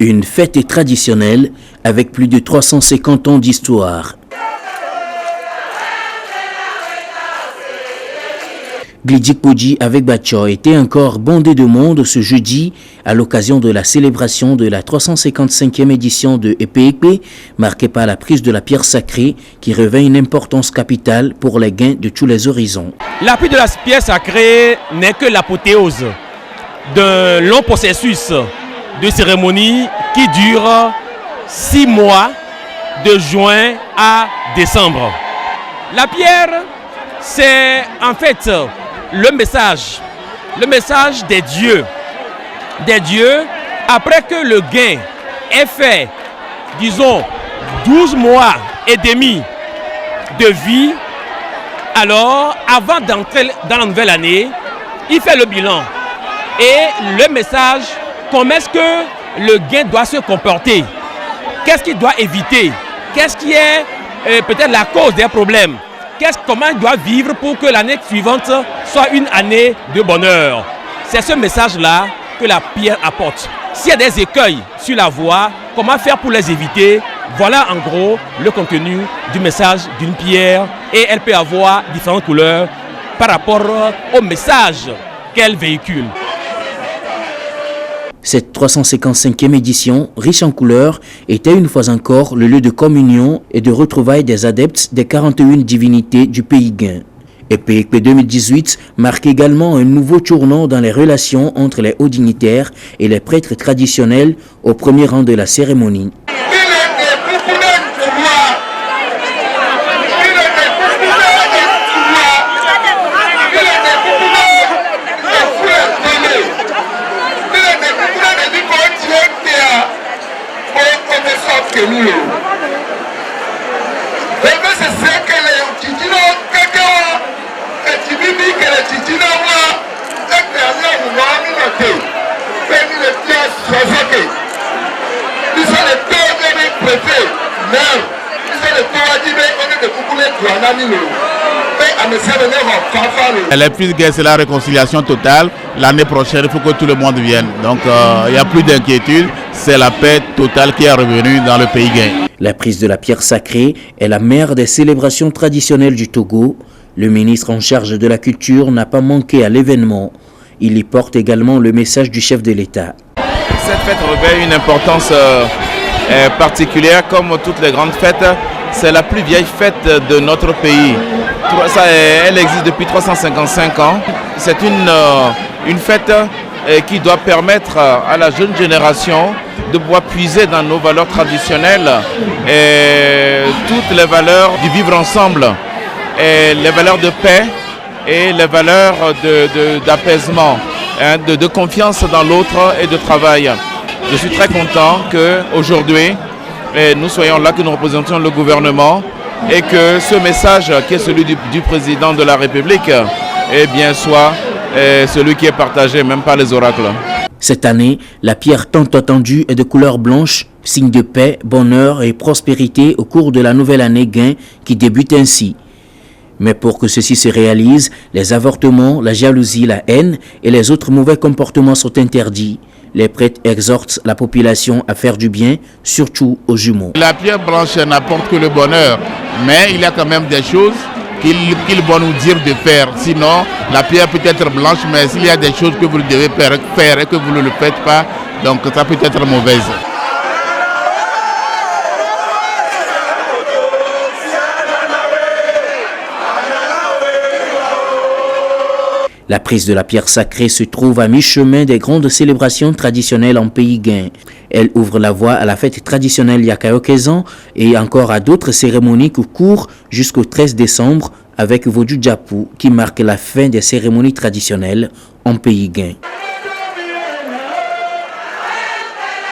Une fête traditionnelle avec plus de 350 ans d'histoire. Glidjikpoji avec Batcho était encore bondé de monde ce jeudi à l'occasion de la célébration de la 355e édition de Epekpe, marquée par la prise de la pierre sacrée qui revêt une importance capitale pour les gains de tous les horizons. La prise de la pierre sacrée n'est que l'apothéose d'un long processus de cérémonie qui dure 6 mois de juin à décembre. La pierre, c'est en fait le message des dieux après que le gain ait fait, disons, 12 mois et demi de vie. Alors, avant d'entrer dans la nouvelle année, il fait le bilan et le message, comment est-ce que le gain doit se comporter, qu'est-ce qu'il doit éviter, qu'est-ce qui est peut-être la cause des problèmes, comment il doit vivre pour que l'année suivante soit une année de bonheur. C'est ce message-là que la pierre apporte. S'il y a des écueils sur la voie, comment faire pour les éviter? Voilà en gros le contenu du message d'une pierre et elle peut avoir différentes couleurs par rapport au message qu'elle véhicule. Cette 355e édition, riche en couleurs, était une fois encore le lieu de communion et de retrouvailles des adeptes des 41 divinités du pays Guin. Epekpe 2018 marque également un nouveau tournant dans les relations entre les hauts dignitaires et les prêtres traditionnels au premier rang de la cérémonie. Les plus gains, c'est la réconciliation totale. L'année prochaine, il faut que tout le monde vienne. Donc, il n'y a plus d'inquiétude. C'est la paix totale qui est revenue dans le pays Guin. La prise de la pierre sacrée est la mère des célébrations traditionnelles du Togo. Le ministre en charge de la culture n'a pas manqué à l'événement. Il y porte également le message du chef de l'État. Cette fête revêt une importance particulière, comme toutes les grandes fêtes. C'est la plus vieille fête de notre pays. Elle existe depuis 355 ans. C'est une fête qui doit permettre à la jeune génération de pouvoir puiser dans nos valeurs traditionnelles et toutes les valeurs du vivre ensemble, et les valeurs de paix et les valeurs d'apaisement, de confiance dans l'autre et de travail. Je suis très content qu'aujourd'hui, nous soyons là, que nous représentions le gouvernement et que ce message qui est celui du président de la République soit celui qui est partagé même par les oracles. Cette année, la pierre tant attendue est de couleur blanche, signe de paix, bonheur et prospérité au cours de la nouvelle année Guin qui débute ainsi. Mais pour que ceci se réalise, les avortements, la jalousie, la haine et les autres mauvais comportements sont interdits. Les prêtres exhortent la population à faire du bien, surtout aux jumeaux. La pierre blanche n'apporte que le bonheur, mais il y a quand même des choses qu'il va nous dire de faire. Sinon, la pierre peut être blanche, mais s'il y a des choses que vous devez faire et que vous ne le faites pas, donc ça peut être mauvaise. La prise de la pierre sacrée se trouve à mi-chemin des grandes célébrations traditionnelles en pays Guin. Elle ouvre la voie à la fête traditionnelle Yakayokezan et encore à d'autres cérémonies qui courent jusqu'au 13 décembre avec Vodou Djapou qui marque la fin des cérémonies traditionnelles en pays Guin.